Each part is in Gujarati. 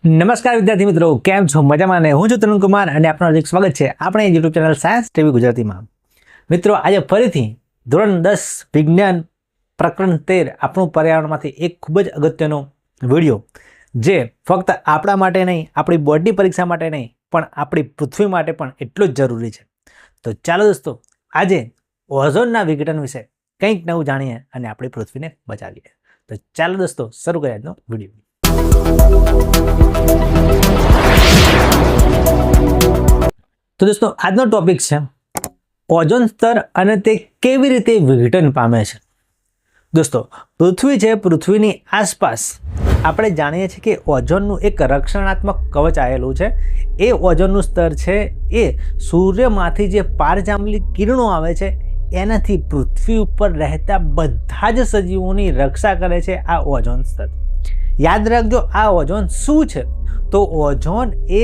નમસ્કાર વિદ્યાર્થી મિત્રો, કેમ છો? મજામાં ને? હું છું તરુણ કુમાર અને આપનું હાર્દિક સ્વાગત છે આપણે યુટ્યુબ ચેનલ સાયન્સ ટીવી ગુજરાતીમાં. મિત્રો, આજે ફરીથી ધોરણ 10 વિજ્ઞાન પ્રકરણ 13 આપણું પર્યાવરણમાંથી એક ખૂબ જ અગત્યનો વિડીયો, જે ફક્ત આપણા માટે નહીં, આપણી બોર્ડની પરીક્ષા માટે નહીં, પણ આપણી પૃથ્વી માટે પણ એટલું જ જરૂરી છે. તો ચાલો દોસ્તો, આજે ઓઝોનના વિઘટન વિશે કંઈક નવું જાણીએ અને આપણી પૃથ્વીને બચાવીએ. તો ચાલો દોસ્તો, શરૂ કરીએ આજનો વિડીયો. તો દોસ્તો, આજનો ટોપિક છે ઓઝોન સ્તર અને તે કેવી રીતે વિઘટન પામે છે. દોસ્તો, પૃથ્વી છે, પૃથ્વીની આસપાસ આપણે જાણીએ છીએ કે ઓઝોનનું એક રક્ષણાત્મક કવચ આવેલું છે. એ ઓઝોનનું સ્તર છે એ સૂર્યમાંથી જે પારજાંબલી કિરણો આવે છે એનાથી પૃથ્વી ઉપર રહેતા બધા જ સજીવોની રક્ષા કરે છે આ ઓઝોન સ્તર. યાદ રાખજો, આ ઓઝોન શું છે? તો ઓઝોન એ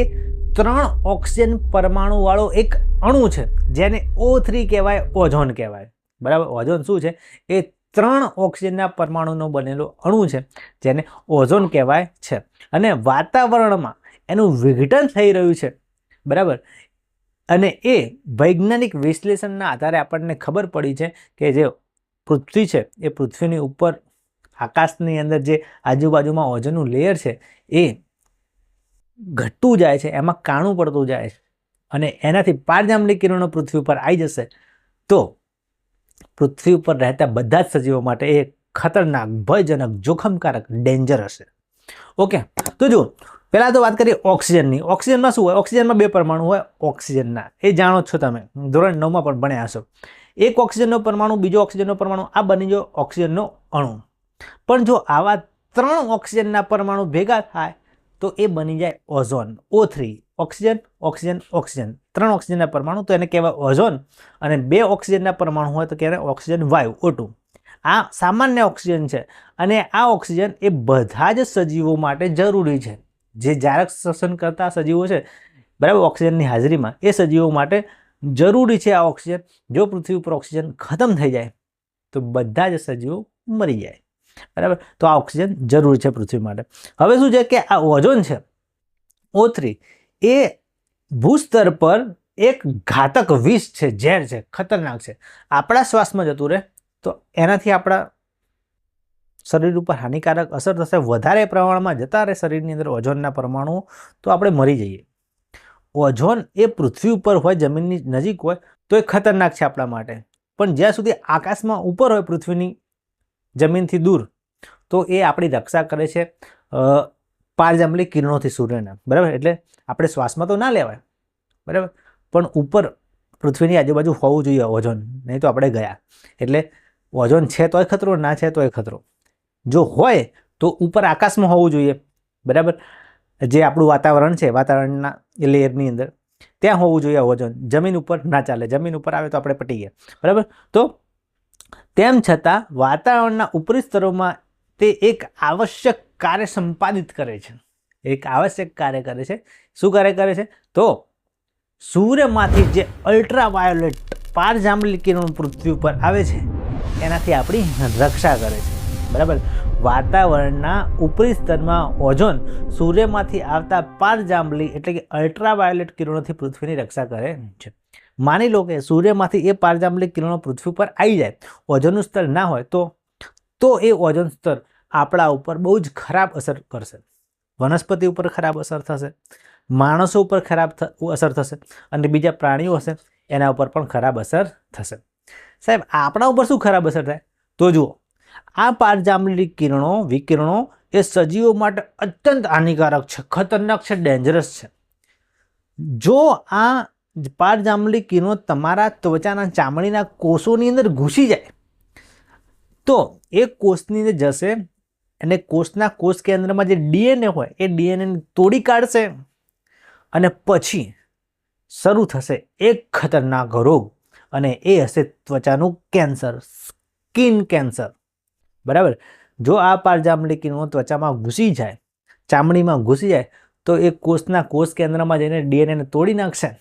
3 ઓક્સિજન પરમાણુ વાળો એક અણુ છે, જેને O3 કહેવાય, ઓઝોન કહેવાય. બરાબર? ઓઝોન શું છે? એ 3 ઓક્સિજનના પરમાણુનો બનેલો અણુ છે, જેને ઓઝોન કહેવાય છે. અને વાતાવરણમાં એનું વિઘટન થઈ રહ્યું છે. બરાબર? અને એ વૈજ્ઞાનિક વિશ્લેષણના આધારે આપણને ખબર પડી છે કે જે પૃથ્વી છે એ પૃથ્વીની ઉપર આકાશની અંદર જે આજુબાજુમાં ઓઝોનનું લેયર છે એ ઘટતું જાય છે, એમાં કાણું પડતું જાય છે, અને એનાથી પારજાંબલી કિરણો પૃથ્વી ઉપર આવી જશે તો પૃથ્વી ઉપર રહેતા બધા જ સજીવો માટે એ ખતરનાક, ભયજનક, જોખમકારક, ડેન્જર હશે. ઓકે, તો જુઓ, પહેલાં તો વાત કરીએ ઓક્સિજનની. ઓક્સિજનમાં શું હોય? ઓક્સિજનમાં 2 પરમાણુ હોય ઓક્સિજનના, એ જાણો છો તમે, ધોરણ 9માં પણ ભણ્યા હશો. એક ઓક્સિજનનો પરમાણુ, બીજો ઓક્સિજનનો પરમાણુ, આ બની ગયો ઓક્સિજનનો અણુ. પણ જો આવા 3 ઓક્સિજનના પરમાણુ ભેગા થાય તો એ બની જાય ozone, O3. Oxygen, oxygen, oxygen, 3 ઓક્સિજનના પરમાણુ, તો એને કહેવાય ઓઝોન. અને 2 ઓક્સિજનના પરમાણુ હોય તો કહેવાય ઓક્સિજન વાયુ, O2. આ સામાન્ય ઓક્સિજન છે, અને આ ઓક્સિજન એ બધા જ સજીવો માટે જરૂરી છે. જે જારક શ્વસન કરતા સજીવો છે, બરાબર, ઓક્સિજનની હાજરીમાં, એ સજીવો માટે જરૂરી છે આ ઓક્સિજન. જો પૃથ્વી ઉપર ઓક્સિજન ખતમ થઈ જાય તો બધા જ સજીવો મરી જાય. બરાબર? તો આ ઓક્સિજન જરૂરી છે પૃથ્વી માટે. હવે શું છે કે આ ઓઝોન છે, O3, એ ભૂસ્તર પર એક ઘાતક વિષ છે, ઝેર છે, ખતરનાક છે. આપણા શ્વાસમાં જતું રહે તો એનાથી આપણા શરીર ઉપર હાનિકારક અસર થશે. વધારે પ્રમાણમાં જતા રહે શરીરની અંદર ઓઝોનના પરમાણુઓ તો આપણે મરી જઈએ. ઓઝોન એ પૃથ્વી ઉપર હોય, જમીનની નજીક હોય તો એ ખતરનાક છે આપણા માટે. પણ જ્યાં સુધી આકાશમાં ઉપર હોય, પૃથ્વીની જમીનથી દૂર, તો એ આપણી રક્ષા કરે છે પારજાંબલી કિરણોથી સૂર્યના. બરાબર? એટલે આપણે શ્વાસમાં તો ના લેવાય, બરાબર, પણ ઉપર પૃથ્વીની આજુબાજુ હોવું જોઈએ ઓઝોન, નહીં તો આપણે ગયા. એટલે ઓઝોન છે તોય ખતરો, ના છે તોય ખતરો. જો હોય તો ઉપર આકાશમાં હોવું જોઈએ. બરાબર? જે આપણું વાતાવરણ છે, વાતાવરણના લેયરની અંદર, ત્યાં હોવું જોઈએ ઓઝોન. જમીન ઉપર ના ચાલે, જમીન ઉપર આવે તો આપણે પટી ગયા. બરાબર? તો તેમ છતાં વાતાવરણના ઉપરી સ્તરોમાં તે એક આવશ્યક કાર્ય સંપાદિત કરે છે. એક આવશ્યક કાર્ય કરે છે. શું કાર્ય કરે છે? તો સૂર્યમાંથી જે અલ્ટ્રાવાયોલેટ પારજાંબલી કિરણો પૃથ્વી ઉપર આવે છે એનાથી આપણી રક્ષા કરે છે. બરાબર? વાતાવરણના ઉપરી સ્તરમાં ઓઝોન સૂર્યમાંથી આવતા પારજાંબલી એટલે કે અલ્ટ્રાવાયોલેટ કિરણોથી પૃથ્વીની રક્ષા કરે છે. માની લો કે સૂર્યમાંથી એ પારજાંબલી કિરણો પૃથ્વી પર આવી જાય, ઓઝોનનું સ્તર ના હોય તો એ ઓઝોન સ્તર આપણા ઉપર બહુ જ ખરાબ અસર કરશે. વનસ્પતિ ઉપર ખરાબ અસર થશે, માણસો ઉપર ખરાબ અસર થશે, અને બીજા પ્રાણીઓ હશે એના ઉપર પણ ખરાબ અસર થશે. સાહેબ, આપણા ઉપર શું ખરાબ અસર થાય? તો જુઓ, આ પારજાંબલી વિકિરણો એ સજીવો માટે અત્યંત હાનિકારક છે, ખતરનાક છે, ડેન્જરસ છે. જો આ પારજાંબલી કિરણો તમારા ત્વચાના ચામડીના કોષોની અંદર ઘૂસી જાય તો એ કોષની અંદર જશે અને કોષના કોષ કેન્દ્રમાં જે DNA હોય એ DNA તોડી કાઢશે, અને પછી શરૂ થશે એક ખતરનાક રોગ, અને એ હશે ત્વચાનું કેન્સર, સ્કિન કેન્સર. બરાબર? જો આ પારજાંબલી કિરણો ત્વચામાં ઘૂસી જાય, ચામડીમાં ઘૂસી જાય, તો એ કોષના કોષ કેન્દ્રમાં જઈને DNA તોડી નાખશે.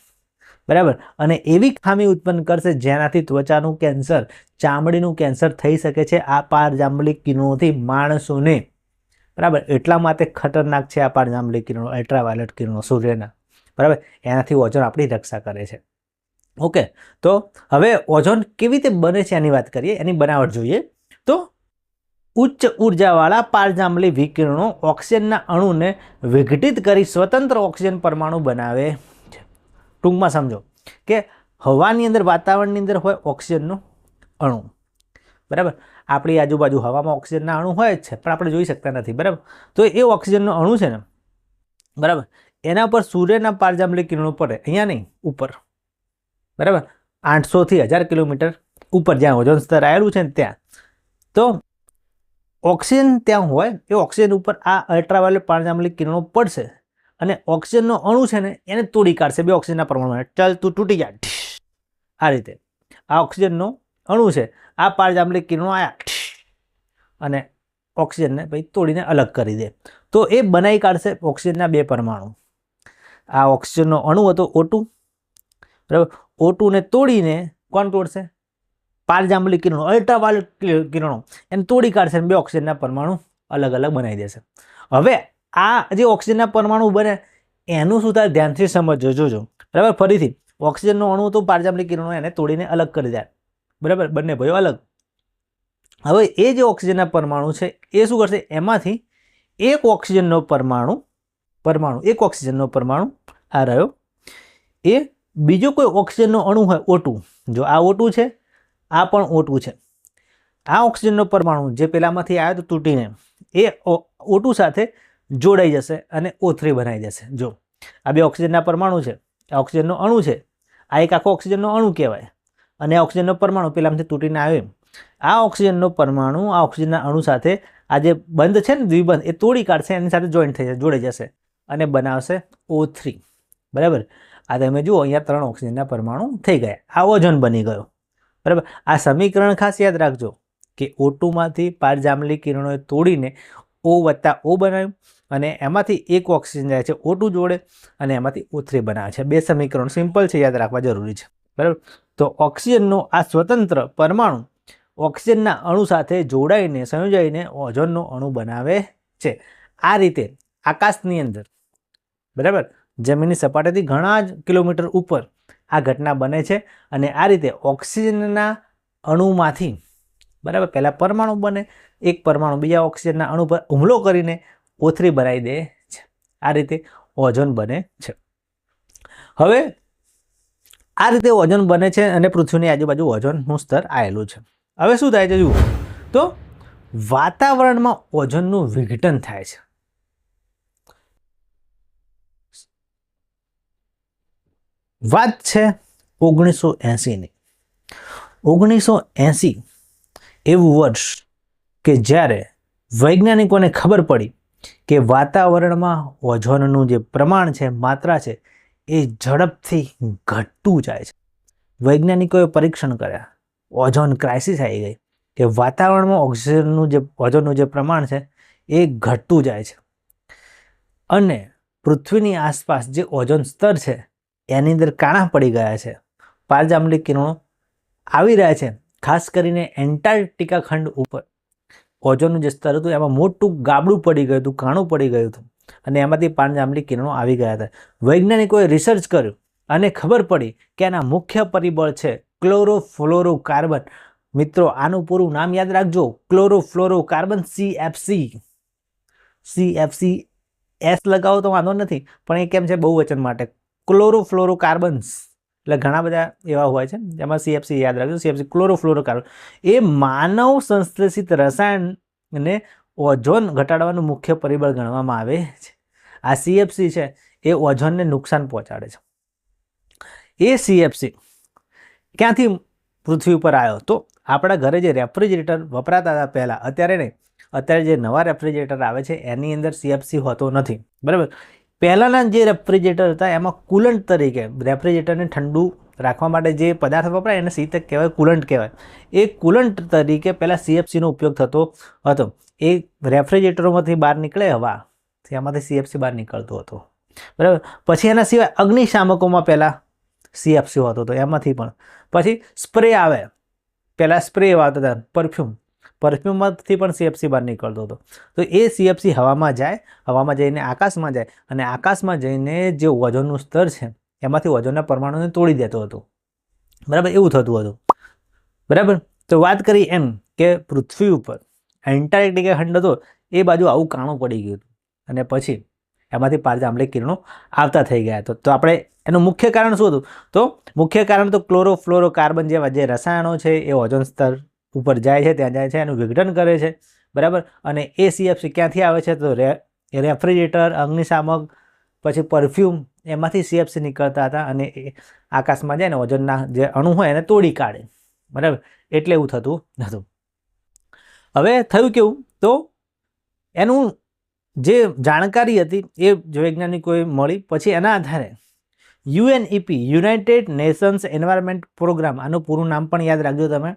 બરાબર? અને એવી ખામી ઉત્પન્ન કરશે જેનાથી ત્વચાનું કેન્સર, ચામડીનું કેન્સર થઈ શકે છે આ પારજાંબલી કિરણોથી માણસોને. બરાબર. એટલા માટે ખતરનાક છે આ પારજાંબલી કિરણો, અલ્ટ્રાવાયોલેટ કિરણો સૂર્યના, બરાબર. એનાથી ઓઝોન આપણી રક્ષા કરે છે. ઓકે, તો હવે ઓઝોન કેવી રીતે બને છે એની વાત કરીએ, એની બનાવટ જોઈએ. તો ઉચ્ચ ઉર્જાવાળા પારજાંબલી વિકિરણો ઓક્સિજનના અણુને વિઘટિત કરી સ્વતંત્ર ઓક્સિજન પરમાણુ બનાવે છે. ટૂંકમાં સમજો કે હવાની અંદર, વાતાવરણની અંદર હોય ઓક્સિજનનો અણુ, બરાબર. આપણી આજુબાજુ હવામાં ઓક્સિજનના અણુ હોય જ છે, પણ આપણે જોઈ શકતા નથી, બરાબર. તો એ ઓક્સિજનનો અણુ છે ને, બરાબર, એના પર સૂર્યના પારજાંબલી કિરણો પડે, અહીંયા નહીં, ઉપર, બરાબર, 800 થી 1000 કિલોમીટર ઉપર જ્યાં ઓઝોન સ્તર આવેલું છે ને ત્યાં. તો ઓક્સિજન ત્યાં હોય, એ ઓક્સિજન ઉપર આ અલ્ટ્રાવાયોલેટ પારજાંબલી કિરણો પડશે અને ઓક્સિજનનો અણુ છે ને એને તોડી કાઢશે. બે ઓક્સિજનના પરમાણુ, ચાલ તું તૂટી જા, આ રીતે આ ઓક્સિજનનો અણુ છે, આ પારજાંબલી કિરણો આયા અને ઓક્સિજનને ભાઈ તોડીને અલગ કરી દે. તો એ બનાવી કાઢશે ઓક્સિજનના બે પરમાણુ. આ ઓક્સિજનનો અણુ હતો O2, બરાબર. O2 ને તોડીને કોણ તોડશે? પારજાંબલી કિરણો, અલ્ટ્રાવાયોલેટ કિરણો એને તોડી કાઢશે, બે ઓક્સિજનના પરમાણુ અલગ અલગ બનાવી દેશે. હવે આ જે ઓક્સિજનના પરમાણુ બને એનું શું થાય ધ્યાનથી સમજજો, જોજો, બરાબર. ફરીથી ઓક્સિજનનો અણુ તો પારજાંબલી કિરણો એને તોડીને અલગ કરી દે, બરાબર, બંને ભાઈઓ અલગ. હવે એ જે ઓક્સિજનના પરમાણુ છે એ શું કરશે? એમાંથી એક ઓક્સિજનનો એક ઓક્સિજનનો પરમાણુ આ રહ્યો, એ બીજો કોઈ ઓક્સિજનનો અણુ હોય O2, જો આ O2 છે, આ પણ O2 છે, આ ઓક્સિજનનો પરમાણુ જે પેલામાંથી આવ્યો તો તૂટીને એ O2 સાથે જોડાઈ જશે અને O3 બનાવી દેશે. જો આ બે ઓક્સિજનના પરમાણુ છે, આ ઓક્સિજનનો અણુ છે, આ એક આખો ઓક્સિજનનો અણુ કહેવાય, અને આ ઓક્સિજનનો પરમાણુ પેલામાંથી તૂટીને આવ્યો, આ ઓક્સિજનનો પરમાણુ આ ઓક્સિજનના અણુ સાથે આ જે બંધ છે ને દ્વિબંધ એ તોડી કાઢશે, એની સાથે જોડાઈ જશે અને બનાવશે O3, બરાબર. આ તમે જુઓ અહીંયા 3 ઓક્સિજનના પરમાણુ થઈ ગયા, આ ઓઝોન બની ગયો, બરાબર. આ સમીકરણ ખાસ યાદ રાખજો કે O2 માંથી પારજાંબલી કિરણોએ તોડીને O વત્તા O બનાવ્યું અને એમાંથી એક ઓક્સિજન જાય છે O2 જોડે અને એમાંથી O3 બનાવે છે. બે સમીકરણ સિમ્પલ છે, યાદ રાખવા જરૂરી છે, બરાબર. તો ઓક્સિજનનો આ સ્વતંત્ર પરમાણુ ઓક્સિજનના અણુ સાથે જોડાઈને સંયોજાઈને ઓઝોનનો અણુ બનાવે છે. આ રીતે આકાશની અંદર, બરાબર, જમીનની સપાટીથી ઘણા જ કિલોમીટર ઉપર આ ઘટના બને છે અને આ રીતે ઓક્સિજનના અણુમાંથી, બરાબર, પહેલા પરમાણુ બને, એક પરમાણુ બીજા ઓક્સિજનના અણુ પર હુમલો કરીને O3 બનાવી દે છે. આ રીતે ઓઝોન બને છે. હવે આ રીતે ઓઝોન બને છે અને પૃથ્વીની આજુબાજુ ઓઝોનનું સ્તર આવેલું છે. હવે શું થાય છે જુઓ, તો વાતાવરણમાં ઓઝોનનું વિઘટન થાય છે. વાત છે 1980ની. 1980 એવું વર્ષ કે જ્યારે વૈજ્ઞાનિકોને ખબર પડી કે વાતાવરણમાં ઓઝોનનું જે પ્રમાણ છે, માત્રા છે, એ ઝડપથી ઘટતું જાય છે. વૈજ્ઞાનિકોએ પરીક્ષણ કર્યા, ઓઝોન ક્રાઇસિસ આવી ગઈ કે વાતાવરણમાં ઓઝોનનું જે પ્રમાણ છે એ ઘટતું જાય છે અને પૃથ્વીની આસપાસ જે ઓઝોન સ્તર છે એની અંદર કાણા પડી ગયા છે. પારજાંબલી કિરણો આવી રહ્યા છે. ખાસ કરીને એન્ટાર્કટિકા ખંડ ઉપર ઓઝોનનું જે સ્તર હતું એમાં મોટું ગાબડું પડી ગયું હતું, કાણું પડી ગયું હતું અને એમાંથી પારજાંબલી કિરણો આવી ગયા હતા. વૈજ્ઞાનિકોએ રિસર્ચ કર્યું અને ખબર પડી કે આના મુખ્ય પરિબળ છે ક્લોરોફ્લોરોકાર્બન. મિત્રો આનું પૂરું નામ યાદ રાખજો, ક્લોરોફ્લોરોકાર્બન, CFC. S લગાવો તો વાંધો નથી, પણ એ કેમ છે બહુવચન માટે, ક્લોરોફ્લોરોકાર્બન્સ એટલે ઘણા બધા એવા હોય છે, જેમાં CFC યાદ રાખજો, CFC ક્લોરોફ્લોરોકાર્બન. એ માનવ સંશ્લેષિત રસાયણને ઓઝોન ઘટાડવાનું મુખ્ય પરિબળ ગણવામાં આવે છે. આ CFC છે એ ઓઝોનને નુકસાન પહોંચાડે છે. એ CFC ક્યાંથી પૃથ્વી ઉપર આવ્યો? તો આપણા ઘરે જે રેફ્રિજરેટર વપરાતા હતા પહેલાં, અત્યારે નહીં, અત્યારે જે નવા રેફ્રિજરેટર આવે છે એની અંદર CFC હોતો નથી, બરાબર. પહેલાંના જે રેફ્રિજરેટર હતા એમાં કુલન્ટ તરીકે રેફ્રિજરેટરને ઠંડુ રાખવા માટે જે પદાર્થ વપરાય એને શીતક કહેવાય, કુલન્ટ કહેવાય. એ કુલન્ટ તરીકે પહેલાં CFCનો ઉપયોગ થતો હતો. એ રેફ્રિજરેટરોમાંથી બહાર નીકળે હવા, એમાંથી CFC બહાર નીકળતો હતો, બરાબર. પછી એના સિવાય અગ્નિશામકોમાં પહેલાં CFC હોતો હતો, એમાંથી પણ. પછી સ્પ્રે આવે, પહેલાં સ્પ્રે આવતા હતા, પરફ્યુમ, પરફ્યુમમાંથી પણ CFC બહાર નીકળતો હતો. તો એ CFC હવામાં જાય, હવામાં જઈને આકાશમાં જાય અને આકાશમાં જઈને જે ઓઝોનનું સ્તર છે એમાંથી ઓઝોનના પરમાણુને તોડી દેતો હતો. બરાબર, એવું થતું હતું. બરાબર, તો વાત કરી એમ કે પૃથ્વી ઉપર એન્ટાર્કટિકા ખંડ હતો એ બાજુ આવું કાણું પડી ગયું હતું અને પછી એમાંથી પારજાંબલી કિરણો આવતા થઈ ગયા. તો આપણે એનું મુખ્ય કારણ શું હતું? તો મુખ્ય કારણ તો ક્લોરોફ્લોરોકાર્બન જેવા જે રસાયણો છે એ ઓઝોન સ્તર ઉપર જાય છે, ત્યાં જાય છે, એનું વિઘટન કરે છે. બરાબર, અને એ CFC ક્યાંથી આવે છે? તો રેફ્રિજરેટર, અગ્નિશામક, પછી પરફ્યુમ, એમાંથી CFC નીકળતા હતા અને એ આકાશમાં જાય ને ઓઝોનના જે અણુ હોય એને તોડી કાઢે. બરાબર, એટલે એવું થતું હતું. હવે થયું કેવું? તો એનું જે જાણકારી હતી એ જો વૈજ્ઞાનિકોએ મળી, પછી એના આધારે UNEP, united nations environment programme, આનું પૂરું નામ પણ યાદ રાખજો તમે.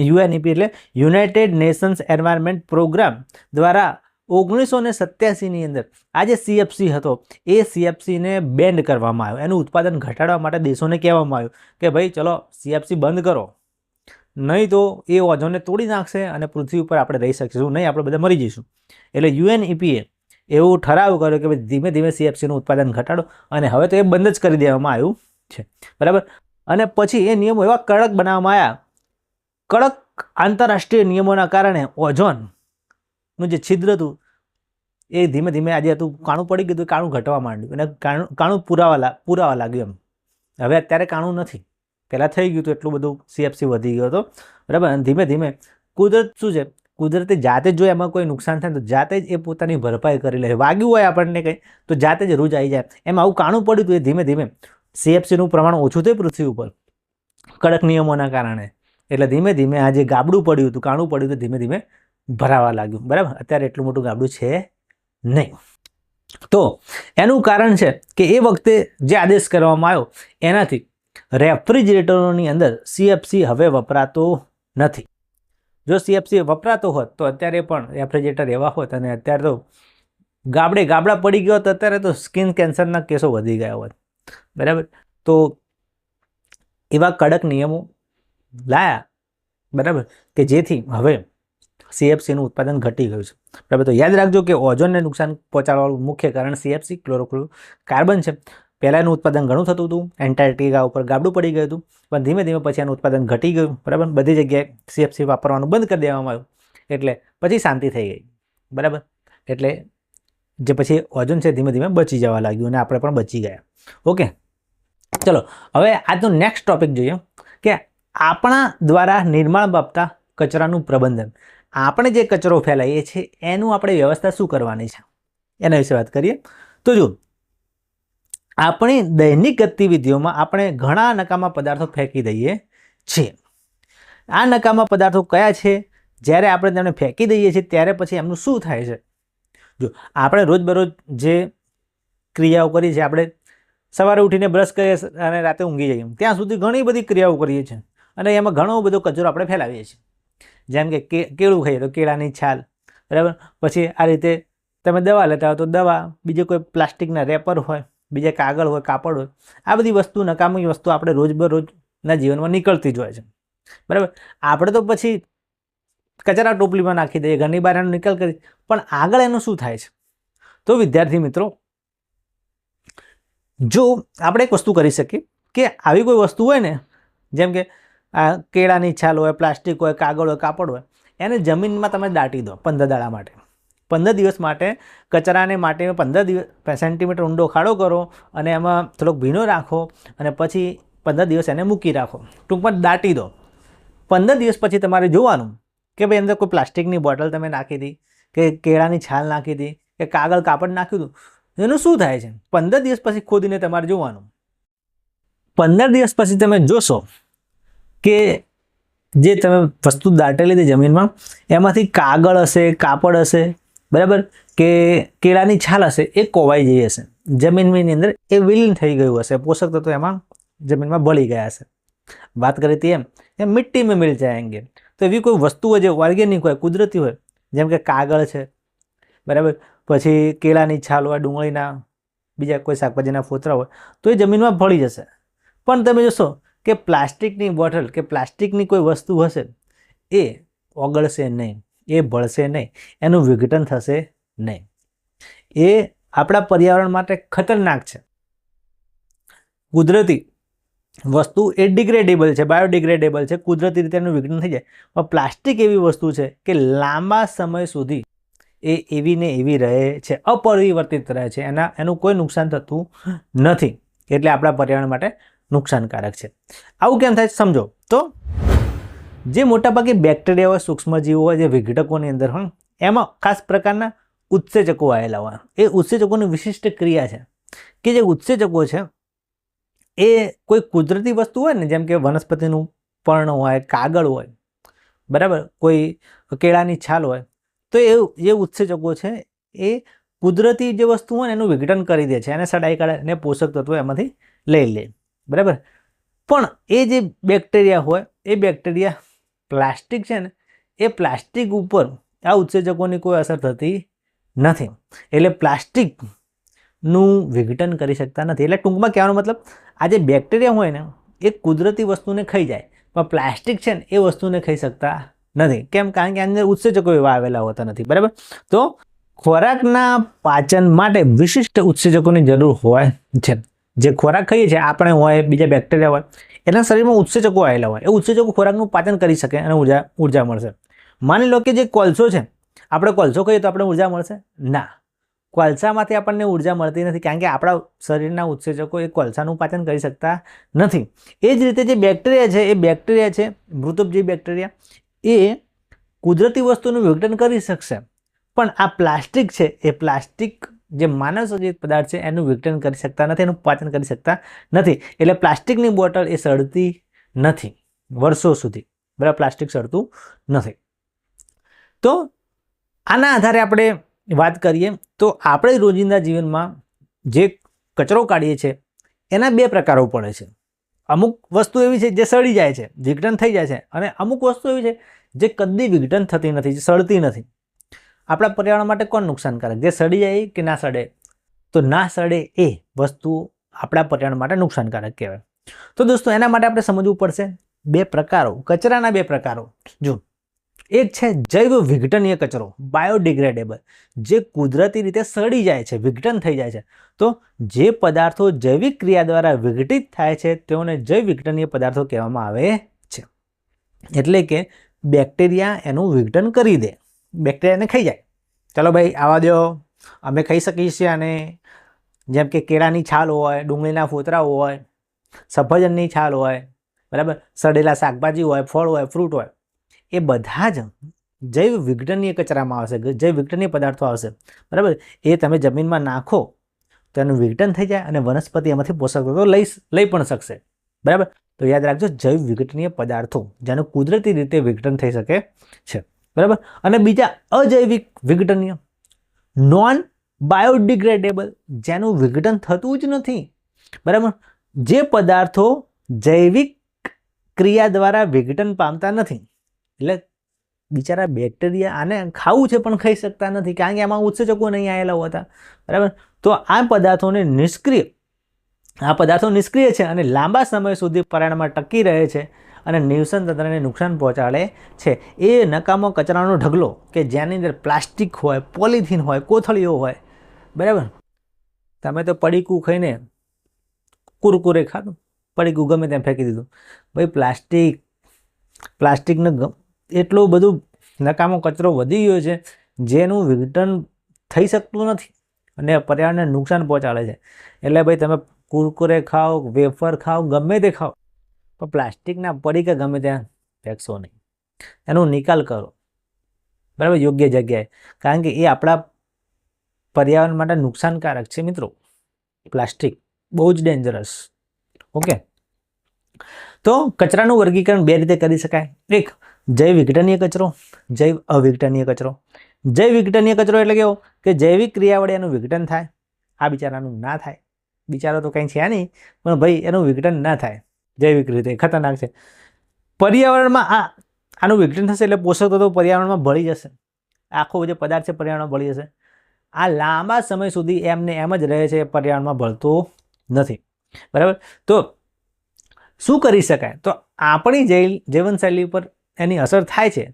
UNEP એટલે યુનાઇટેડ નેશન્સ એન્વાયરમેન્ટ પ્રોગ્રામ દ્વારા 1987ની અંદર આ જે CFC હતો એ CFCને બેન્ડ કરવામાં આવ્યો. એનું ઉત્પાદન ઘટાડવા માટે દેશોને કહેવામાં આવ્યું કે ભાઈ ચલો CFC બંધ કરો, નહીં તો એ ઓઝોનને તોડી નાખશે અને પૃથ્વી ઉપર આપણે રહી શકીશું નહીં, આપણે બધા મરી જઈશું. એટલે UNEPએ એવું ઠરાવ કર્યો કે ભાઈ ધીમે ધીમે CFCનું ઉત્પાદન ઘટાડો અને હવે તો એ બંધ જ કરી દેવામાં આવ્યું છે. બરાબર, અને પછી એ નિયમો એવા કડક બનાવવામાં આવ્યા, કડક આંતરરાષ્ટ્રીય નિયમોના કારણે ઓઝોનનું જે છિદ્ર હતું એ ધીમે ધીમે આજે હતું કાણું પડી ગયું, કાણું ઘટવા માંડ્યું અને કાણું પુરાવા લાગ્યું એમ. હવે અત્યારે કાણું નથી, પહેલાં થઈ ગયું હતું એટલું બધું CFC વધી ગયો હતો. બરાબર, અને ધીમે ધીમે કુદરત શું છે, કુદરતી જાતે જ જો એમાં કોઈ નુકસાન થાય તો જાતે જ એ પોતાની ભરપાઈ કરી લે. વાગ્યું હોય આપણને કંઈ તો જાતે જ રૂજ આવી જાય. એમ આવું કાણું પડ્યું હતું, એ ધીમે ધીમે CFCનું પ્રમાણ ઓછું થયું પૃથ્વી ઉપર કડક નિયમોના કારણે. એટલે ધીમે ધીમે આ જે ગાબડું પડ્યું હતું, કાણું પડ્યું હતું, ધીમે ધીમે ભરાવા લાગ્યું. બરાબર, અત્યારે એટલું મોટું ગાબડું છે નહીં. તો એનું કારણ છે કે એ વખતે જે આદેશ કરવામાં આવ્યો એનાથી રેફ્રિજરેટરોની અંદર CFC હવે વપરાતો નથી. જો CFC વપરાતો હોત તો અત્યારે પણ રેફ્રિજરેટર એવા હોત અને અત્યારે તો ગાબડા પડી ગયો તો અત્યારે તો સ્કિન કેન્સરના કેસો વધી ગયા હોત. બરાબર, તો એવા કડક નિયમો લાયા. બરાબર, કે જેથી હવે CFCનું ઉત્પાદન ઘટી ગયું છે. બરાબર, તો યાદ રાખજો કે ઓઝોનને નુકસાન પહોંચાડવાનું મુખ્ય કારણ CFC ક્લોરોફ્લોરોકાર્બન છે. પહેલાં એનું ઉત્પાદન ઘણું થતું હતું, એન્ટાર્કટિકા ઉપર ગાબડું પડી ગયું હતું, પણ ધીમે ધીમે પછી એનું ઉત્પાદન ઘટી ગયું. બરાબર, બધી જગ્યાએ CFC વાપરવાનું બંધ કરી દેવામાં આવ્યું એટલે પછી શાંતિ થઈ ગઈ. બરાબર, એટલે જે પછી ઓઝોન છે ધીમે ધીમે બચી જવા લાગ્યું અને આપણે પણ બચી ગયા. ઓકે, ચલો હવે આજનો નેક્સ્ટ ટોપિક જોઈએ કે આપણા દ્વારા નિર્માણ પામતા કચરાનું પ્રબંધન. આપણે જે કચરો ફેલાઈએ છીએ એનું આપણે વ્યવસ્થા શું કરવાની છે એના વિશે વાત કરીએ. તો જો આપણી દૈનિક ગતિવિધિઓમાં આપણે ઘણા નકામા પદાર્થો ફેંકી દઈએ છીએ. આ નકામા પદાર્થો કયા છે? જ્યારે આપણે તેમને ફેંકી દઈએ છીએ ત્યારે પછી એમનું શું થાય છે? જો આપણે રોજબરોજ જે ક્રિયાઓ કરીએ છીએ, આપણે સવારે ઉઠીને બ્રશ કરીએ અને રાતે ઊંઘી જઈએ ત્યાં સુધી ઘણી બધી ક્રિયાઓ કરીએ છીએ અને એમાં ઘણો બધો કચરો આપણે ફેલાવીએ છીએ. જેમ કે કેળું ખાઈએ તો કેળાની છાલ. બરાબર, પછી આ રીતે તમે દવા લેતા હો તો દવા, બીજે કોઈ પ્લાસ્ટિકના રેપર હોય, બીજા કાગળ હોય, કાપડ હોય, આ બધી વસ્તુ, નકામી વસ્તુ આપણે રોજબરોજના જીવનમાં નીકળતી જ હોય છે. બરાબર, આપણે તો પછી કચરા ટોપલીમાં નાખી દઈએ, ઘરની બહાર એનો નિકાલ કરી, પણ આગળ એનું શું થાય છે? તો વિદ્યાર્થી મિત્રો, જો આપણે એક વસ્તુ કરી શકીએ કે આવી કોઈ વસ્તુ હોય ને, જેમ કે આ કેળાની છાલ હોય, પ્લાસ્ટિક હોય, કાગળ હોય, કાપડ હોય, એને જમીનમાં તમે દાટી દો 15 દાડા માટે. 15 દિવસ માટે કચરાને માટે 15 સેન્ટીમીટર ઊંડો ખાડો કરો અને એમાં થોડોક ભીનો રાખો અને પછી 15 દિવસ એને મૂકી રાખો, ટૂંકમાં દાટી દો. 15 દિવસ પછી તમારે જોવાનું કે ભાઈ અંદર કોઈ પ્લાસ્ટિકની બોટલ તમે નાખી હતી કે કેળાની છાલ નાખી હતી કે કાગળ કાપડ નાખ્યું હતું, એનું શું થાય છે? 15 દિવસ પછી ખોદીને તમારે જોવાનું. 15 દિવસ પછી તમે જોશો કે જે તમે વસ્તુ દાટેલી હતી જમીનમાં એમાંથી કાગળ હશે, કાપડ હશે, બરાબર, કે કેળાની છાલ હશે, એ કોવાઈ જઈ હશે જમીનની અંદર, એ વિલીન થઈ ગયું હશે, પોષક તત્વો એમાં જમીનમાં ભળી ગયા હશે. વાત કરી હતી એમ મિટ્ટી में मिल जाएंगे. તો એવી કોઈ વસ્તુ હોય જે ઓર્ગેનિક હોય, કુદરતી હોય, જેમ કે કાગળ છે, બરાબર, પછી કેળાની છાલ હોય, ડુંગળીના બીજા કોઈ શાકભાજીના ફોતરા હોય, તો એ જમીનમાં ભળી જશે. પણ તમે જોશો કે પ્લાસ્ટિકની બોટલ કે પ્લાસ્ટિકની કોઈ વસ્તુ હશે એ ઓગળશે નહીં, એ ભળશે નહીં, એનું વિઘટન થશે નહીં. એ આપણા પર્યાવરણ માટે ખતરનાક છે. કુદરતી વસ્તુ એ ડિગ્રેડેબલ છે, બાયોડિગ્રેડેબલ છે, કુદરતી રીતે એનું વિઘટન થઈ જાય. પણ પ્લાસ્ટિક એવી વસ્તુ છે કે લાંબા સમય સુધી એ એવી ને એવી રહે છે, અપરિવર્તિત રહે છે, એનું કોઈ નુકસાન થતું નથી. એટલે આપણા પર્યાવરણ માટે નુકસાનકારક છે. આવું કેમ થાય સમજો તો, જે મોટાભાગે બેક્ટેરિયા હોય, સૂક્ષ્મજીવો હોય, જે વિઘટકોની અંદર હોય, એમાં ખાસ પ્રકારના ઉત્સેચકો આવેલા હોય. એ ઉત્સેચકોની વિશિષ્ટ ક્રિયા છે કે જે ઉત્સેચકો છે એ કોઈ કુદરતી વસ્તુ હોય ને, જેમ કે વનસ્પતિનું પર્ણ હોય, કાગળ હોય, બરાબર, કોઈ કેળાની છાલ હોય, તો એ જે ઉત્સેચકો છે એ કુદરતી જે વસ્તુ હોય ને એનું વિઘટન કરી દે છે, એને સડાઈ કાઢે અને પોષક તત્વો એમાંથી લઈ લે, બરાબર. પણ એ જે બેક્ટેરિયા હોય, એ બેક્ટેરિયા પ્લાસ્ટિક છે ને, એ પ્લાસ્ટિક ઉપર આ ઉત્સેચકોની કોઈ અસર થતી નથી. એટલે પ્લાસ્ટિકનું વિઘટન કરી શકતા નથી. એટલે ટૂંકમાં કહેવાનો મતલબ, આ જે બેક્ટેરિયા હોય ને એ કુદરતી વસ્તુને ખાઈ જાય, પણ પ્લાસ્ટિક છે ને એ વસ્તુને ખાઈ શકતા નથી. કેમ? કારણ કે આની અંદર ઉત્સેચકો એવા આવેલા હોતા નથી, બરાબર. તો ખોરાકના પાચન માટે વિશિષ્ટ ઉત્સેચકોની જરૂર હોય છે. જે ખોરાક ખાઈએ છીએ આપણે હોય, બીજા બેક્ટેરિયા હોય, એના શરીરમાં ઉત્સેચકો આવેલા હોય. એ ઉત્સેચકો ખોરાકનું પાચન કરી શકે અને ઉર્જા મળશે. માની લો કે જે કોલસો છે, આપણે કોલસો ખાઈએ તો આપણે ઉર્જા મળશે? ના, કોલસામાંથી આપણને ઉર્જા મળતી નથી, કારણ કે આપણા શરીરના ઉત્સેચકો એ કોલસાનું પાચન કરી શકતા નથી. એ જ રીતે જે બેક્ટેરિયા છે, એ બેક્ટેરિયા છે, મૃતોપજીવી બેક્ટેરિયા, એ કુદરતી વસ્તુનું વિઘટન કરી શકશે. પણ આ પ્લાસ્ટિક છે, એ પ્લાસ્ટિક જે માનવ સર્જિત પદાર્થ છે એનું વિઘટન કરી શકતા નથી, એનું પાચન કરી શકતા નથી. એટલે પ્લાસ્ટિકની બોટલ એ સડતી નથી વર્ષો સુધી, બરાબર. પ્લાસ્ટિક સડતું નથી. તો આના આધારે આપણે વાત કરીએ તો આપણે રોજિંદા જીવનમાં જે કચરો કાઢીએ છીએ એના બે પ્રકારો પડે છે. અમુક વસ્તુ એવી છે જે સડી જાય છે, વિઘટન થઈ જાય છે, અને અમુક વસ્તુ એવી છે જે કદી વિઘટન થતી નથી, જે સડતી નથી. આપણા પર્યાવરણ માટે કોણ નુકસાનકારક? જે સડી જાય કે ના સડે? તો ના સડે એ વસ્તુ આપણા પર્યાવરણ માટે નુકસાનકારક કહેવાય. તો દોસ્તો, એના માટે આપણે સમજવું પડશે બે પ્રકારો, કચરાના બે પ્રકારો. જો, એક છે જૈવ વિઘટનીય કચરો, બાયોડિગ્રેડેબલ, જે કુદરતી રીતે સડી જાય છે, વિઘટન થઈ જાય છે. તો જે પદાર્થો જૈવિક ક્રિયા દ્વારા વિઘટિત થાય છે તેઓને જૈવ વિઘટનીય પદાર્થો કહેવામાં આવે છે. એટલે કે બેક્ટેરિયા એનું વિઘટન કરી દે, બેક્ટેરિયાને ખાઈ જાય. ચલો ભાઈ, આવા દો, અમે ખાઈ શકીએ છીએ. અને જેમ કે કેળાની છાલ હોય, ડુંગળીના ફોતરા હોય, સફરજનની છાલ હોય, બરાબર, સડેલા શાકભાજી હોય, ફળ હોય, ફ્રૂટ હોય, એ બધા જ જૈવ વિઘટનીય કચરામાં આવશે, જૈવ વિઘટનીય પદાર્થો આવશે, બરાબર. એ તમે જમીનમાં નાખો તો એનું વિઘટન થઈ જાય અને વનસ્પતિ એમાંથી પોષક તત્વો લઈ પણ શકશે, બરાબર. તો યાદ રાખજો, જૈવ વિઘટનીય પદાર્થો જેનું કુદરતી રીતે વિઘટન થઈ શકે છે, બરાબર. અને બીજા અજૈવિક વિઘટનીય, નોન બાયોડિગ્રેડેબલ, જેનું વિઘટન થતું જ નથી, બરાબર. જે પદાર્થો જૈવિક ક્રિયા દ્વારા વિઘટન પામતા નથી. એટલે બિચારા બેક્ટેરિયા આને ખાવું છે પણ ખાઈ શકતા નથી, કારણ કે એમાં ઉત્સેચકો નહીં આવેલા હોતા, બરાબર. તો આ પદાર્થો નિષ્ક્રિય છે અને લાંબા સમય સુધી પર્યાવરણમાં ટકી રહે છે અને નિવસન તંત્રને નુકસાન પહોંચાડે છે. એ નકામો કચરાનો ઢગલો કે જેની અંદર પ્લાસ્ટિક હોય, પોલિથીન હોય, કોથળીઓ હોય, બરાબર. તમે તો પડીકું ખાઈને કુરકુરે ખાધું, પડીકું ગમે ત્યાં ફેંકી દીધું. ભાઈ પ્લાસ્ટિકને એટલો બધું નકામો કચરો વધી ગયો છે જેનું વિઘટન થઈ શકતું નથી અને પર્યાવરણને નુકસાન પહોંચાડે છે. એટલે ભાઈ તમે કુરકુરે ખાઓ, વેફર ખાઓ, ગમે તે ખાઓ, પણ પ્લાસ્ટિકના પડીકા ગમે ત્યાં ફેંકશો નહીં. એનો નિકાલ કરો, બરાબર, યોગ્ય જગ્યાએ, કારણ કે એ આપણા પર્યાવરણ માટે નુકસાનકારક છે મિત્રો. પ્લાસ્ટિક બહુ જ ડેન્જરસ. ઓકે, તો કચરાનું વર્ગીકરણ બે રીતે કરી શકાય. એક, જૈવ વિઘટનીય કચરો, જૈવ અવિઘટનીય કચરો. જૈવ વિઘટનીય કચરો એટલે કેવો કે જૈવિક ક્રિયા વડે એનું વિઘટન થાય. આ બિચારાનું ના થાય, બિચારો તો કંઈ છે નહીં, પણ ભાઈ એનું વિઘટન ના થાય જૈવિક રીતે, ખતરનાક છે. પર્યાવરણમાં આનું વિઘટન થશે એટલે પોષક તત્વો પર્યાવરણમાં ભળી જશે, આખો જે પદાર્થ છે પર્યાવરણમાં ભળી જશે. આ લાંબા સમય સુધી એમને એમ જ રહે છે, પર્યાવરણમાં ભળતો નથી, બરાબર. તો શું કરી શકાય? તો આપણી જીવનશૈલી પર એની અસર થાય છે,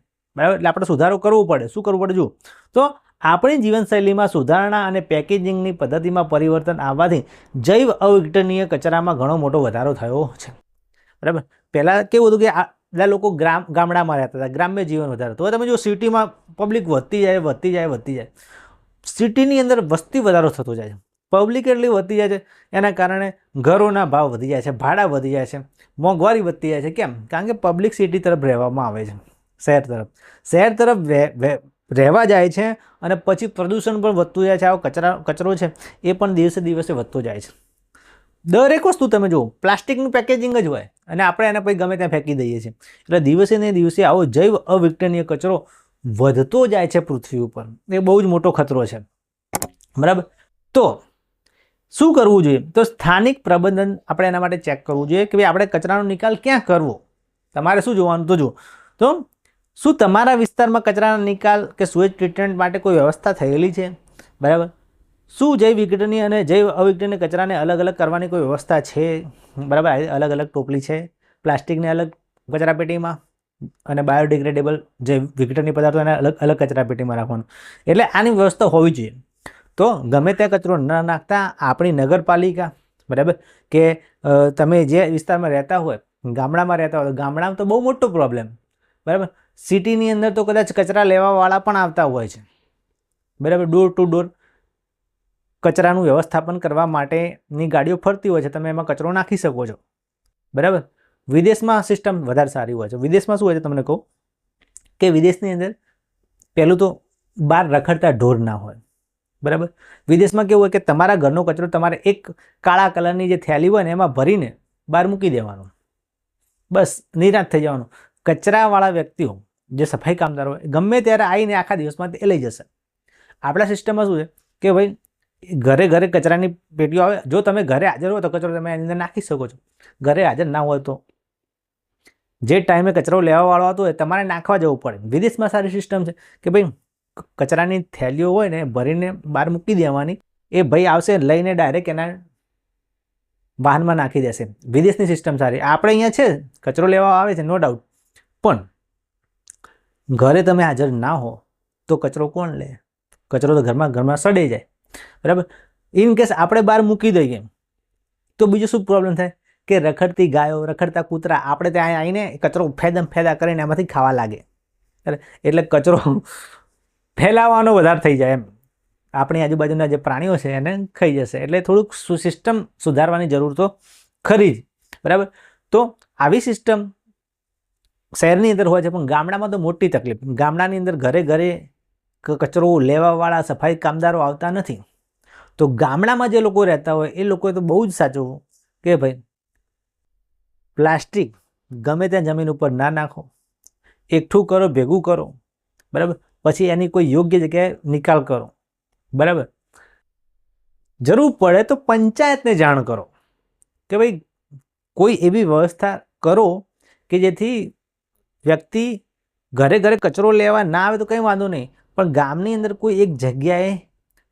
બરાબર. એટલે આપણે સુધારો કરવો પડે. શું કરવું પડે? જુઓ, તો આપણી જીવનશૈલીમાં સુધારણા અને પેકેજિંગની પદ્ધતિમાં પરિવર્તન આવવાથી જૈવ અવિઘટનીય કચરામાં ઘણો મોટો વધારો થયો છે. બરાબર. પહેલાં કેવું હતું કે બધા લોકો ગામડામાં રહેતા હતા, ગ્રામ્ય જીવન વધારે. તો તમે જો સિટીમાં પબ્લિક વધતી જાય. સિટીની અંદર વસ્તી વધારો થતો જાય છે, પબ્લિક એટલી વધતી જાય છે, એના કારણે ઘરોના ભાવ વધી જાય છે, ભાડા વધી જાય છે, મોંઘવારી વધતી જાય છે. કેમ? કારણ કે પબ્લિક સિટી તરફ રહેવામાં આવે છે, શહેર તરફ રહેવા જાય છે, અને પછી પ્રદૂષણ પણ વધતું જાય છે. આવો કચરો છે એ પણ દિવસે દિવસે વધતો જાય છે. દરેક વસ્તુ તમે જુઓ, પ્લાસ્ટિકનું પેકેજિંગ જ હોય અને આપણે એને પછી ગમે ત્યાં ફેંકી દઈએ છીએ. એટલે દિવસે ને દિવસે આવો જૈવ અવિઘટનીય કચરો વધતો જાય છે પૃથ્વી ઉપર. એ બહુ જ મોટો ખતરો છે. બરાબર. તો શું કરવું જોઈએ? તો સ્થાનિક પ્રબંધન આપણે એના માટે ચેક કરવું જોઈએ કે ભાઈ આપણે કચરાનો નિકાલ ક્યાં કરવો. તમારે શું જોવાનું? તો જુઓ, તો શું તમારા વિસ્તારમાં કચરાના નિકાલ કે સુએજ ટ્રીટમેન્ટ માટે કોઈ વ્યવસ્થા થયેલી છે? બરાબર. શું જૈવ વિઘટનીય અને જૈવ અવિઘટનીય કચરાને અલગ અલગ કરવાની કોઈ વ્યવસ્થા છે? બરાબર. અલગ અલગ ટોપલી છે, પ્લાસ્ટિકને અલગ કચરાપેટીમાં અને બાયોડિગ્રેડેબલ જે વિઘટનીય પદાર્થો એને અલગ અલગ કચરાપેટીમાં રાખવાનું. એટલે આની વ્યવસ્થા હોવી જોઈએ. તો ગમે ત્યાં કચરો ન નાખતા આપણી નગરપાલિકા, બરાબર, કે તમે જે વિસ્તારમાં રહેતા હોય, ગામડામાં રહેતા હોય, ગામડામાં તો બહુ મોટો પ્રોબ્લેમ. બરાબર. સિટીની અંદર તો કદાચ કચરા લેવાવાળા પણ આવતા હોય છે. બરાબર. ડોર ટુ ડોર કચરાનું વ્યવસ્થાપન કરવા માટેની ગાડીઓ ફરતી હોય છે. તમે એમાં કચરો નાખી શકો છો. બરાબર. વિદેશમાં સિસ્ટમ વધારે સારી હોય છે. વિદેશમાં શું હોય છે તમને કહું કે વિદેશની અંદર પહેલું તો બહાર રખડતા ઢોર ના હોય. બરાબર. વિદેશમાં કેવું હોય કે તમારા ઘરનો કચરો તમારે એક કાળા કલરની જે થેલી હોય ને એમાં ભરીને બહાર મૂકી દેવાનો. બસ નિરાશ થઈ જવાનું. કચરાવાળા વ્યક્તિઓ જે સફાઈ કામદાર હોય ગમે ત્યારે આવીને આખા દિવસમાં એ લઈ જશે. આપણા સિસ્ટમમાં શું છે કે ભાઈ ઘરે ઘરે કચરાની પેટીઓ આવે. જો તમે ઘરે હાજર હોય તો કચરો તમે એની અંદર નાખી શકો છો. ઘરે હાજર ના હોય તો જે ટાઈમે કચરો લેવાવાળો આવતો હોય તમારે નાખવા જવું પડે. વિદેશમાં સારી સિસ્ટમ છે કે ભાઈ કચરાની થેલીઓ હોય ને ભરીને બહાર મૂકી દેવાની. એ ભાઈ આવશે લઈને ડાયરેક્ટ એના વાહનમાં નાખી દેશે. વિદેશની સિસ્ટમ સારી. આપણે અહીંયા છે કચરો લેવા આવે છે, નો ડાઉટ, પણ ઘરે તમે હાજર ના હો તો કચરો કોણ લે? કચરો તો ઘરમાં સડી જાય. બરાબર. ઇન કેસ આપણે બહાર મૂકી દઈએ તો બીજું શું પ્રોબ્લેમ થાય કે રખડતી ગાયો, રખડતા કૂતરા આપણે ત્યાં આવીને કચરો ફેદા કરીને એમાંથી ખાવા લાગે. એટલે કચરો ફેલાવાનો વધારે થઈ જાય. એમ આપણી આજુબાજુના જે પ્રાણીઓ છે એને ખાઈ જશે. એટલે થોડુંક સિસ્ટમ સુધારવાની જરૂર તો ખરી જ. બરાબર. તો આવી સિસ્ટમ શહેરની અંદર હોય છે, પણ ગામડામાં તો મોટી તકલીફ. ગામડાની અંદર ઘરે ઘરે કચરો લેવાવાળા સફાઈ કામદારો આવતા નથી. તો ગામડામાં જે લોકો રહેતા હોય એ લોકોએ તો બહુ જ સાચું કે ભાઈ પ્લાસ્ટિક ગમે ત્યાં જમીન ઉપર ના નાખો, એકઠું કરો, ભેગું કરો. બરાબર. પછી એની કોઈ યોગ્ય જગ્યાએ નિકાલ કરો. બરાબર. જરૂર પડે તો પંચાયતને જાણ કરો કે ભાઈ કોઈ એવી વ્યવસ્થા કરો કે જેથી વ્યક્તિ ઘરે ઘરે કચરો લેવા ના આવે તો કંઈ વાંધો નહીં, પણ ગામની અંદર કોઈ એક જગ્યાએ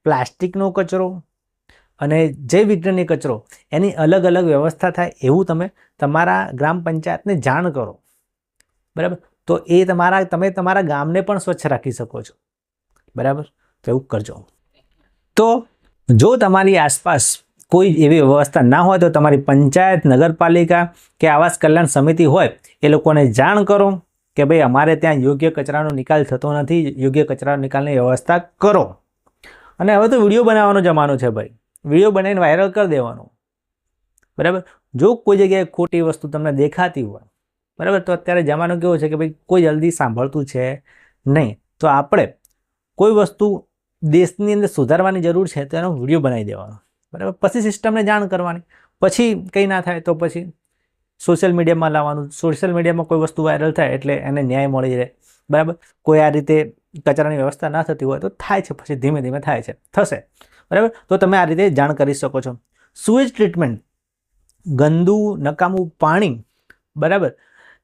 પ્લાસ્ટિકનો કચરો અને જૈવ વિઘટનીય કચરો એની અલગ અલગ વ્યવસ્થા થાય એવું તમે તમારા ગ્રામ પંચાયતને જાણ કરો. બરાબર. તો એ તમે તમારા ગામને પણ સ્વચ્છ રાખી શકો છો. બરાબર. તો એવું કરજો. તો જો તમારી આસપાસ કોઈ એવી વ્યવસ્થા ના હોય તો તમારી પંચાયત, નગરપાલિકા કે આવાસ કલ્યાણ સમિતિ હોય એ લોકોને જાણ કરો કે ભાઈ અમારે ત્યાં યોગ્ય કચરાનો નિકાલ થતો નથી, યોગ્ય કચરાનો નિકાલની વ્યવસ્થા કરો. અને હવે તો વિડીયો બનાવવાનો જમાનો છે ભાઈ. વિડીયો બનાવીને વાયરલ કરી દેવાનો. બરાબર. જો કોઈ જગ્યાએ ખોટી વસ્તુ તમને દેખાતી હોય, બરાબર, તો અત્યારે જમાનો કેવો છે કે ભાઈ કોઈ જલ્દી સાંભળતું છે નહીં. તો આપણે કોઈ વસ્તુ દેશની અંદર સુધારવાની જરૂર છે તો એનો વિડીયો બનાવી દેવાનો. બરાબર. પછી સિસ્ટમને જાણ કરવાની. પછી કંઈ ના થાય તો પછી સોશિયલ મીડિયામાં લાવવાનું. સોશિયલ મીડિયામાં કોઈ વસ્તુ વાયરલ થાય એટલે એને ન્યાય મળી જાય. બરાબર. કોઈ આ રીતે કચરાની વ્યવસ્થા ના થતી હોય તો થાય છે, પછી ધીમે ધીમે થાય છે, થશે. બરાબર. તો તમે આ રીતે જાણ કરી શકો છો. સુએજ ટ્રીટમેન્ટ, ગંદુ નકામું પાણી, બરાબર,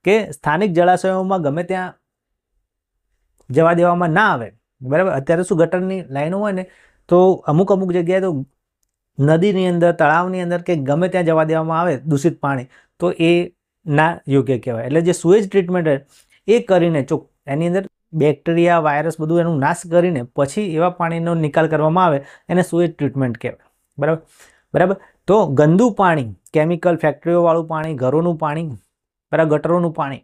કે સ્થાનિક જળાશયોમાં ગમે ત્યાં જવા દેવામાં ના આવે. બરાબર. અત્યારે શું ગટરની લાઈનો હોય ને તો અમુક જગ્યાએ તો નદીની અંદર, તળાવની અંદર કે ગમે ત્યાં જવા દેવામાં આવે દૂષિત પાણી તો એ ના યોગ્ય કહેવાય. એટલે જે સુએજ ટ્રીટમેન્ટ એ કરીને એની અંદર બેક્ટેરિયા, વાયરસ બધું એનું નાશ કરીને પછી એવા પાણીનો નિકાલ કરવામાં આવે એને સુએજ ટ્રીટમેન્ટ કહેવાય. બરાબર. તો ગંદુ પાણી, કેમિકલ ફેક્ટરીઓવાળું પાણી, ઘરોનું પાણી, બરાબર, ગટરોનું પાણી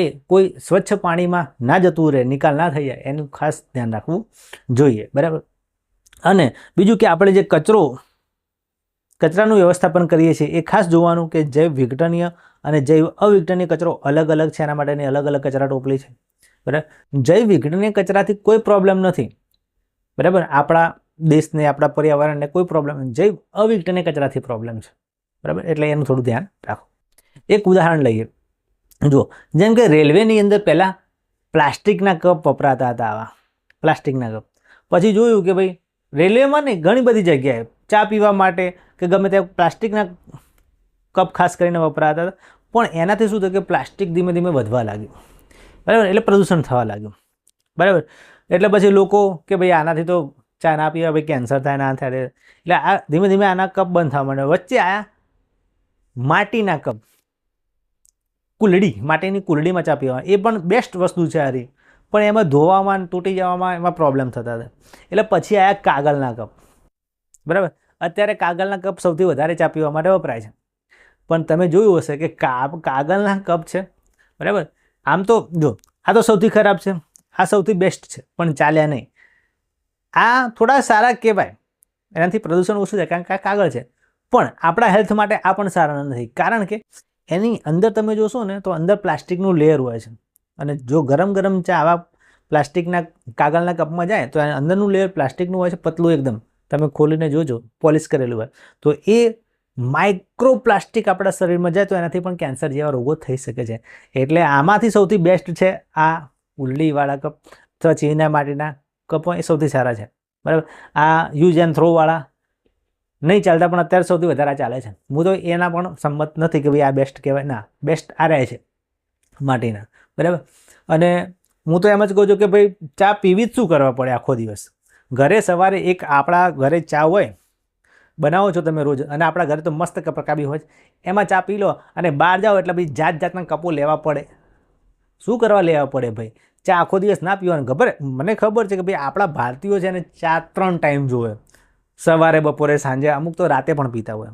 એ કોઈ સ્વચ્છ પાણીમાં ના જતું રહે, નિકાલ ના થઈ જાય એનું ખાસ ધ્યાન રાખવું જોઈએ. બરાબર. અને બીજું કે આપણે જે કચરાનું વ્યવસ્થાપન કરીએ છીએ એ ખાસ જોવાનું કે જૈવ વિઘટનીય અને જૈવ અવિઘટનીય કચરો અલગ અલગ છે. એના માટેની અલગ અલગ કચરા ટોપલી છે. બરાબર. જૈવ વિઘટનીય કચરાથી કોઈ પ્રોબ્લેમ નથી. બરાબર. આપણા દેશને, આપણા પર્યાવરણને કોઈ પ્રોબ્લેમ નથી. જૈવ અવિઘટનીય કચરાથી પ્રોબ્લેમ છે. બરાબર. એટલે એનું થોડું ધ્યાન રાખો. એક ઉદાહરણ લઈએ. જુઓ, જેમ કે રેલવેની અંદર પહેલાં પ્લાસ્ટિકના કપ વપરાતા હતા, આવા પ્લાસ્ટિકના કપ. પછી જોયું કે ભાઈ રેલવેમાં નહીં, ઘણી બધી જગ્યાએ ચા પીવા માટે કે ગમે ત્યાં પ્લાસ્ટિકના કપ ખાસ કરીને વપરાતા હતા. પણ એનાથી શું થયું કે પ્લાસ્ટિક ધીમે ધીમે વધવા લાગ્યું. બરાબર. એટલે પ્રદૂષણ થવા લાગ્યું. બરાબર. એટલે પછી લોકો કે ભાઈ આનાથી તો ચા ના પીવા, ભાઈ કેન્સર થાય, ના થાય. એટલે આ ધીમે ધીમે આના કપ બંધ થવા માંડ્યા. વચ્ચે આયા માટીના કપ, કુલડી, માટીની કુલડીમાં ચા પીવા. એ પણ બેસ્ટ વસ્તુ છે હારી, પણ એમાં ધોવામાં, તૂટી જવામાં એમાં પ્રોબ્લેમ થતા હતા. એટલે પછી આયા કાગળના કપ. બરાબર. અત્યારે કાગળના કપ સૌથી વધારે ચા પીવા માટે વપરાય છે. પણ તમે જોયું હશે કે કાગળના કપ છે. બરાબર. આમ તો જો આ તો સૌથી ખરાબ છે, આ સૌથી બેસ્ટ છે, પણ ચાલ્યા નહીં. આ થોડા સારા કહેવાય, એનાથી પ્રદૂષણ ઓછું થાય કારણ કે આ કાગળ છે. પણ આપણા હેલ્થ માટે આ પણ સારા નથી, કારણ કે એની અંદર તમે જોશો ને તો અંદર પ્લાસ્ટિકનું લેયર હોય છે. અને જો ગરમ ગરમ ચા આવા પ્લાસ્ટિકના કાગળના કપમાં જાય તો અંદરનું લેયર પ્લાસ્ટિકનું હોય છે, પતલું એકદમ. તમે ખોલીને જોજો, પોલિશ કરેલું હોય તો એ માઇક્રો પ્લાસ્ટિક આપણા શરીરમાં જાય તો એનાથી પણ કેન્સર જેવા રોગો થઈ શકે છે. એટલે આમાંથી સૌથી બેસ્ટ છે આ ઉલ્લીવાળા કપ અથવા ચીના માટીના કપો, એ સૌથી સારા છે. બરાબર. આ યુઝ એન્ડ થ્રોવાળા નહીં ચાલતા, પણ અત્યારે સૌથી વધારે ચાલે છે. હું તો એના પણ સંમત નથી કે ભાઈ આ બેસ્ટ કહેવાય. ના, બેસ્ટ આ રહે છે માટીના. બરાબર. અને હું તો એમ જ કહું છું કે ભાઈ ચા પીવી જ શું કરવા પડે આખો દિવસ. ઘરે સવારે એક આપણા ઘરે ચા હોય, બનાવો છો તમે રોજ, અને આપણા ઘરે તો મસ્ત કપકાબી હોય, એમાં ચા પી લો અને બહાર જાઓ એટલે ભાઈ જાત જાતના કપો લેવા પડે. શું કરવા લેવા પડે ભાઈ? ચા આખો દિવસ ના પીવાનું. મને ખબર છે કે ભાઈ આપણા ભારતીયો છે ને ચા 3 ટાઈમ જોવે, સવારે, બપોરે, સાંજે, અમુક તો રાતે પણ પીતા હોય.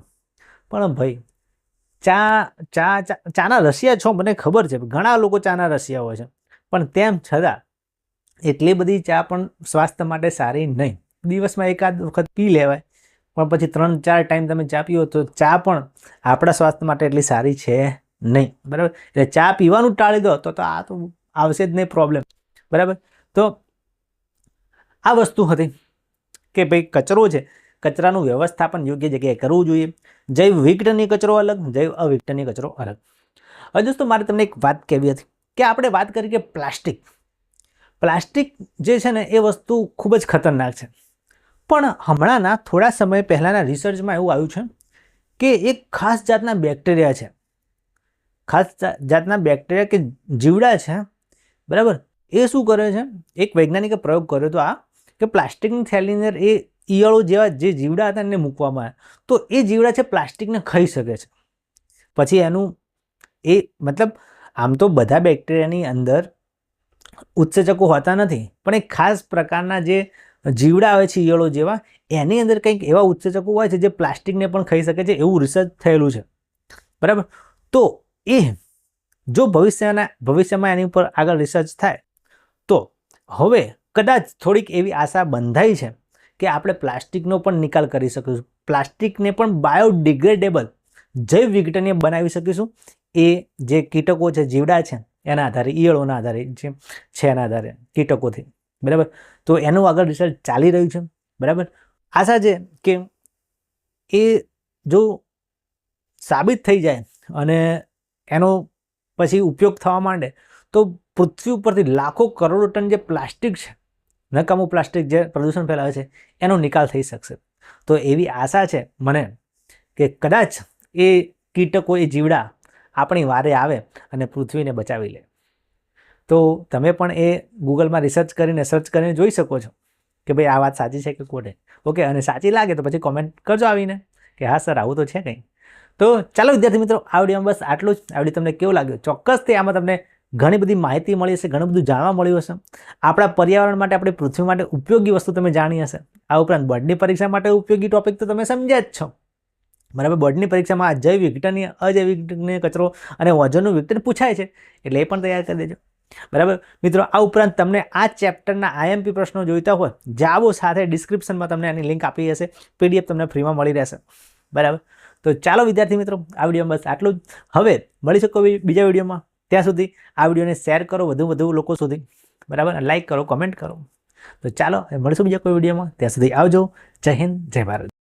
પણ ભાઈ ચાના રસિયા છો, મને ખબર છે, ઘણા લોકો ચાના રસિયા હોય છે, પણ તેમ છતાં એટલી બધી ચા પણ સ્વાસ્થ્ય માટે સારી નહીં. દિવસમાં એકાદ વખત પી લેવાય, પણ પછી 3-4 ટાઈમ તમે ચા પીવો તો ચા પણ આપણા સ્વાસ્થ્ય માટે એટલી સારી છે નહીં. બરાબર. એટલે ચા પીવાનું ટાળી દો તો આ તો આવશે જ નહીં પ્રોબ્લેમ. બરાબર. તો આ વસ્તુ હતી કે ભાઈ કચરો છે, કચરાનું વ્યવસ્થાપન યોગ્ય જગ્યાએ કરવું જોઈએ. જૈવ વિઘટનીય કચરો અલગ, જૈવ અવિઘટનીય કચરો અલગ. હવે દોસ્તો મારે તમને એક વાત કહેવી હતી કે આપણે વાત કરી કે પ્લાસ્ટિક જે છે ને એ વસ્તુ ખૂબ જ ખતરનાક છે. પણ હમણાંના થોડા સમય પહેલાંના રિસર્ચમાં એવું આવ્યું છે કે એક ખાસ જાતના બેક્ટેરિયા છે, કે જીવડા છે. બરાબર. એ શું કરે છે, એક વૈજ્ઞાનિકે પ્રયોગ કર્યો હતો આ, કે પ્લાસ્ટિકની થેલીની અંદર એ ઈયળો જેવા જે જીવડા હતા એને મૂકવામાં આવ્યા. તો એ જીવડા છે પ્લાસ્ટિકને ખાઈ શકે છે. પછી એનું મતલબ આમ તો બધા બેક્ટેરિયાની અંદર ઉત્સેચકો હોતા નથી, પણ એક ખાસ પ્રકારના જે જીવડા આવે છે ઈયળો જેવા, એની અંદર કંઈક એવા ઉત્સેચકો હોય છે જે પ્લાસ્ટિકને પણ ખાઈ શકે છે, એવું રિસર્ચ થયેલું છે. બરાબર. તો એ જો ભવિષ્યમાં એની ઉપર આગળ રિસર્ચ થાય તો હવે કદાચ થોડીક એવી આશા બંધાઈ છે કે આપણે પ્લાસ્ટિકનો પણ નિકાલ કરી શકીશું, પ્લાસ્ટિકને પણ બાયોડિગ્રેડેબલ, જૈવ વિઘટનીય બનાવી શકીશું. એ જે કીટકો છે, જીવડા છે, એના આધારે, ઈયળોના આધારે જે છે, એના આધારે કીટકોથી. બરાબર. તો એનું આગળ રિસર્ચ ચાલી રહ્યું છે. બરાબર. આશા છે કે એ જો સાબિત થઈ જાય અને એનો પછી ઉપયોગ થવા માંડે તો પૃથ્વી ઉપરથી લાખો કરોડો ટન જે પ્લાસ્ટિક છે, નકામું પ્લાસ્ટિક જે પ્રદૂષણ ફેલાવે છે, એનો નિકાલ થઈ શકશે. તો એવી આશા છે મને કે કદાચ એ કીટકો, એ જીવડા આપણી વારે આવે અને પૃથ્વીને બચાવી લે. તો તમે પણ એ ગૂગલમાં સર્ચ કરીને જોઈ શકો છો કે ભાઈ આ વાત સાચી છે કે ખોટી. ઓકે. અને સાચી લાગે તો પછી કોમેન્ટ કરજો આવીને કે હા સર આવું તો છે કંઈ. તો ચાલો વિદ્યાર્થી મિત્રો, આ વિડીયોમાં બસ આટલું જ. આ વિડીયો તમને કેવું લાગ્યું ચોક્કસથી આમાં તમને ઘણી બધી માહિતી મળી હશે, ઘણું બધું જાણવા મળ્યું હશે. આપણા પર્યાવરણ માટે, આપણી પૃથ્વી માટે ઉપયોગી વસ્તુ તમે જાણી હશે. આ ઉપરાંત બોર્ડની પરીક્ષા માટે ઉપયોગી ટોપિક તો તમે સમજ્યા જ છો, બરાબર. બોર્ડની પરીક્ષામાં જૈવ વિઘટનીય, અજૈવિક વિઘટનીય કચરો અને ઓઝોનનું વિઘટન પૂછાય છે, એટલે એ પણ તૈયાર કરી દેજો, બરાબર. મિત્રો, આ ઉપરાંત તમને આ ચેપ્ટરના IMP પ્રશ્નો જોઈતા હોય, જાઓ સાથે ડિસ્ક્રિપ્શનમાં તમને આની લિંક આપી હશે, PDF તમને ફ્રીમાં મળી રહેશે, બરાબર. તો ચાલો વિદ્યાર્થી મિત્રો, આ વિડીયોમાં બસ આટલું જ. હવે મળીશું કોઈ બીજા વિડીયોમાં. ત્યાં સુધી આ વિડીયોને શેર કરો વધુ લોકો સુધી, બરાબર. લાઈક કરો, કોમેન્ટ કરો. તો ચાલો મળીશું બીજા કોઈ વિડીયોમાં. ત્યાં સુધી આવજો. જય હિન્દ, જય ભારત.